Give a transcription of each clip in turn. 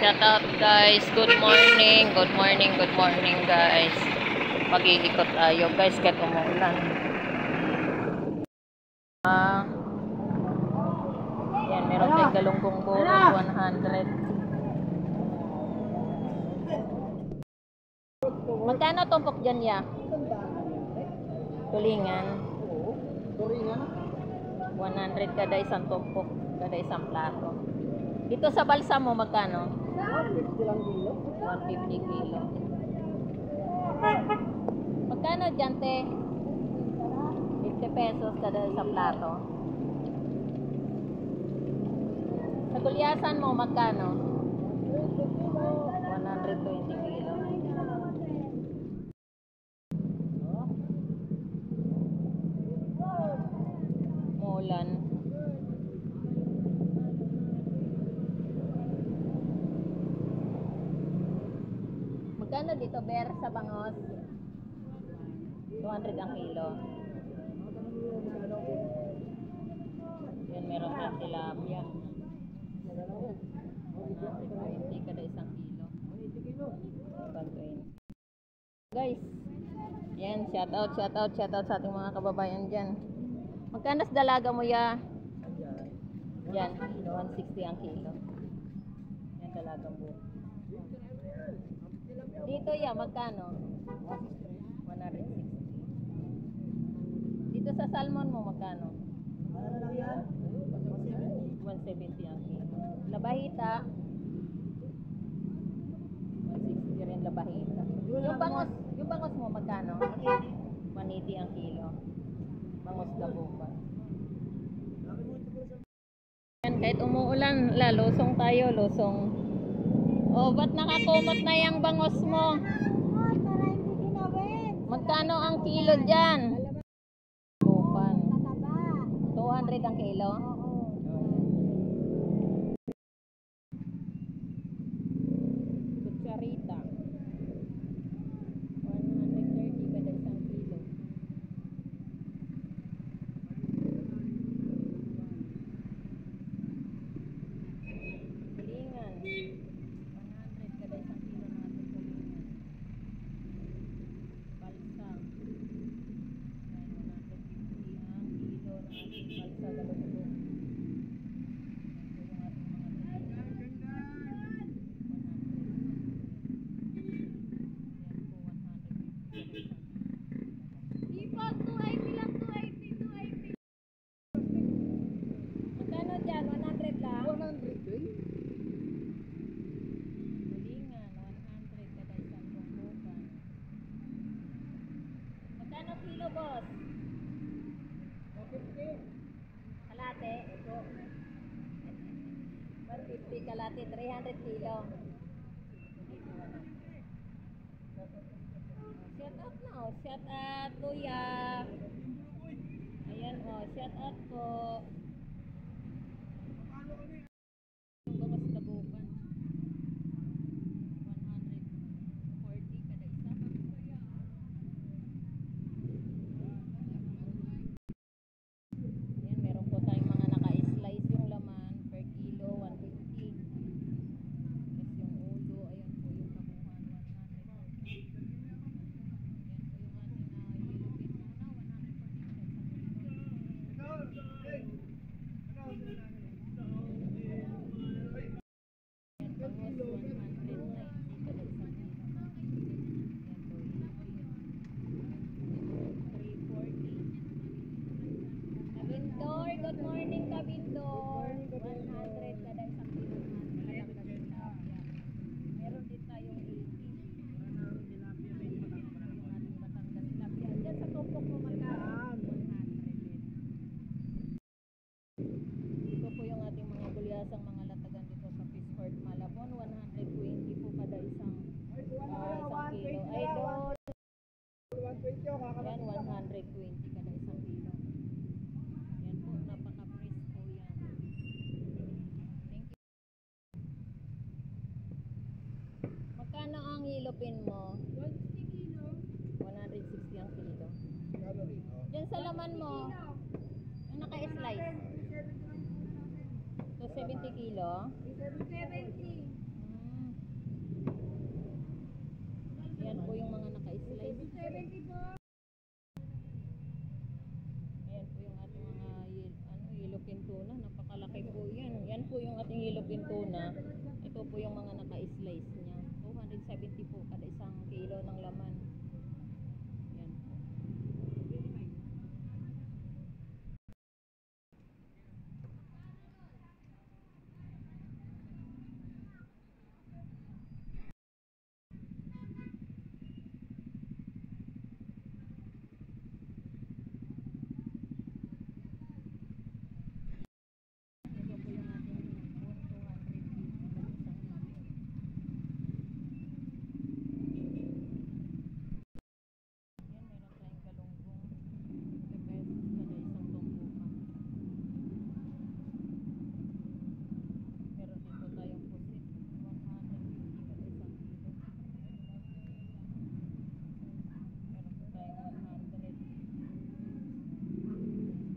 Shout out guys. Good morning. Good morning. Good morning guys. Mag-iikot tayo guys kahit umuulan. Yan, meron tayong galunggong burong 100. Magkano tumpok dyan ya? Tulingan. 100 kada isang tumpok, kada isang plato. Dito sa balsa mo magkano? 150 lang kilo. 150 kilo. Magkano dyan te? 50 pesos kada isang plato. Sa gulyasan mo magkano? 120 kilo. Muulan. Magkano dito ber sa bangos? 200 ang kilo. Yan, meron tayong tilapia. 120 kada isang kilo. 120. Guys, yan, shout out sa ating mga kababayan dyan. Magkano sa dalaga mo ya? Yan, 160 ang kilo. Yan dalaga mo. Dito ya, magkano? 160. Dito sa salmon mo magkano? 170 ang kilo. Labahita 160 rin labahita. Yung bangos mo magkano? 180 ang kilo. Bangos labukan. Yan, kahit umuulan, lusong tayo, lusong. Oh, ba't nakakumot na yung bangos mo? Magkano ang kilo dyan? 200 ang kilo? Kutsarita 130 kada isang kilo. Tulingan 100 kada isang kilo natin tulingan. Balsa 150 ang kilo natin balsa galunggong. Magkano dyan? 100 lang? 100 din. Tulingan, 100 kada isang tumpukan. Magkano kilo, boss? 150. Kalate? Ito. 150 kalate, 300 kilo. Shout out na, oh. Shout out, kuya. Ayan, oh. Shout out po. Yung bangos labukan. 140 kada isa. Ayan, meron po tayong mga naka-slice yung laman per kilo, 150. Tapos yung ulo, ayan po yung kabuhan, 100. Ayan po yung ating yellowfin muna, 140 Kabindor, good morning Kabindor. 100 kada isang kilo natin. Meron din tayong 80. Yung ating Batangas tilapia. Diyan sa tumpok mo magkano? 100 din. Ito po yung ating mga gulyasang mga latagan dito sa Fish Court Malabon. 120 po kada isang kilo. Idol. 120 o Yan, 120 kada isang kilo. Yan po, napaka-fresh po yan. Thank you. Magkano ang yellowfin mo? 160 kilo. 160 ang kilo. Diyan sa laman mo, yung naka-slice. So, 70 kilo? 70. Philippine tuna. Ito po yung mga naka-slice niya. 270 po kada isang kilo ng laman. Yan po. Ito po yung ating hipon, 250 kada isang kilo. Yan, meron tayong galunggong 50 pesos kada isang tumpukan. Meron dito tayong pusit, 150 kada isang kilo. Meron po tayong 100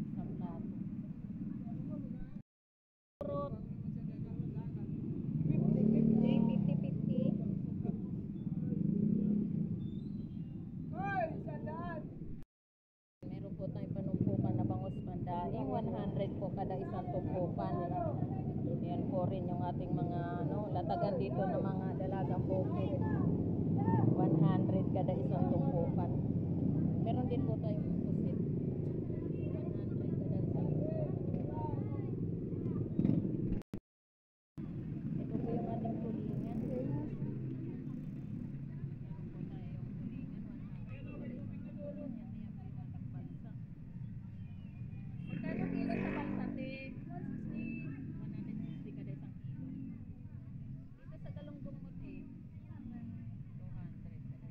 isang plato. Fruit, 50-50. Hoy, sandaan! Meron po tayong panumpukan na bangus pandaing, 100 po kada isang tumpukan. Yan po rin yung ating mga latagan dito ng mga dalagang bukid. 100 kada isang tumpukan. Meron din po tayong pusit. 100 kada isang tumpukan. Ito po yung ating tulingan. Meron po tayong tulingan, 100 kada isang tumpukan. Yan po yung ating balsa. Magkano kilo sa balsa, te? 160 kada isang kilo. Dito sa galunggong mo, te, 200 kada isang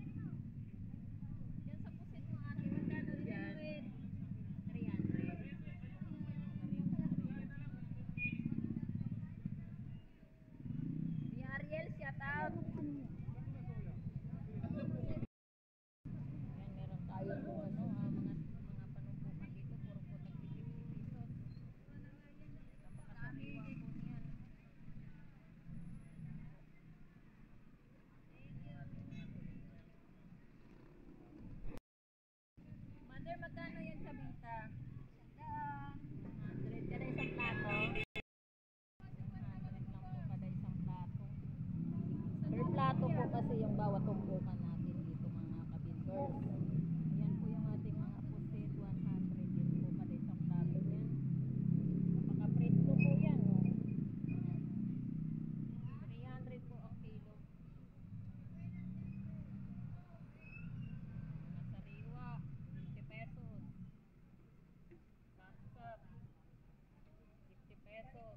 kilo. Yan sa pusit mo, ate, magkano dyan? 300. Si Ariel, shout out. Yan, meron tayo po mga panumpukan dito, puro po tag 50 pesos. Napakasariwa po niyan. Mother, magkano yan sa bita? 100 kada isang plato. 100 lang po kada isang plato. Per plato po kasi yung bawat tumpukan natin dito mga kabindors. Ayan po yung ating mga pusit, 100 din po kada isang plato yan. Napaka-presko po yan, no? 300 po ang kilo. Mga sariwa, 50 pesos. Kapsap, 50 pesos.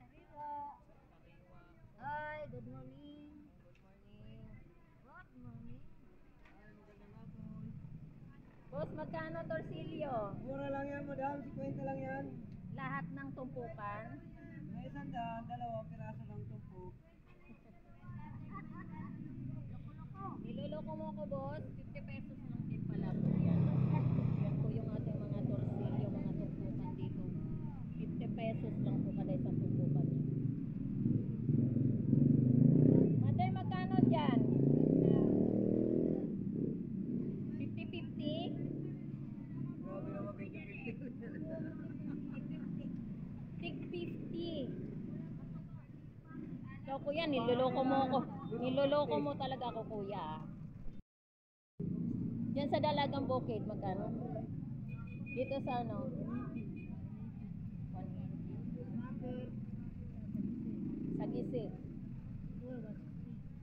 Sariwa. Hi, good morning. Good morning. Good morning. Ay, magandang hapon. Boss, magkano torsilyo? Mura lang yan, madam. 50 lang yan. Lahat ng tumpukan? May sandaan, 2 piraso lang tumpok. Niloloko mo ko, boss. 50 pesos lang din pala po yan. Yan po yung ating mga torsilyo, mga tumpukan dito. 50 pesos lang po kada isang tumpukan niya. Mother, magkano dyan? 50-50? Grabe naman, 50-50. Tig 50. So, kuya, niloloko mo ko. Niloloko mo talaga ako, kuya. Diyan sa Dalagang Bukid, magkano? Dito sa ano? 180. Sa Gisi.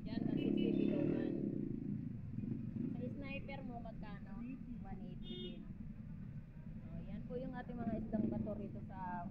Yan, 160 biloman. Sa Sniper mo, magkano? 180 din. So, yan po yung ating mga isdang bato rito sa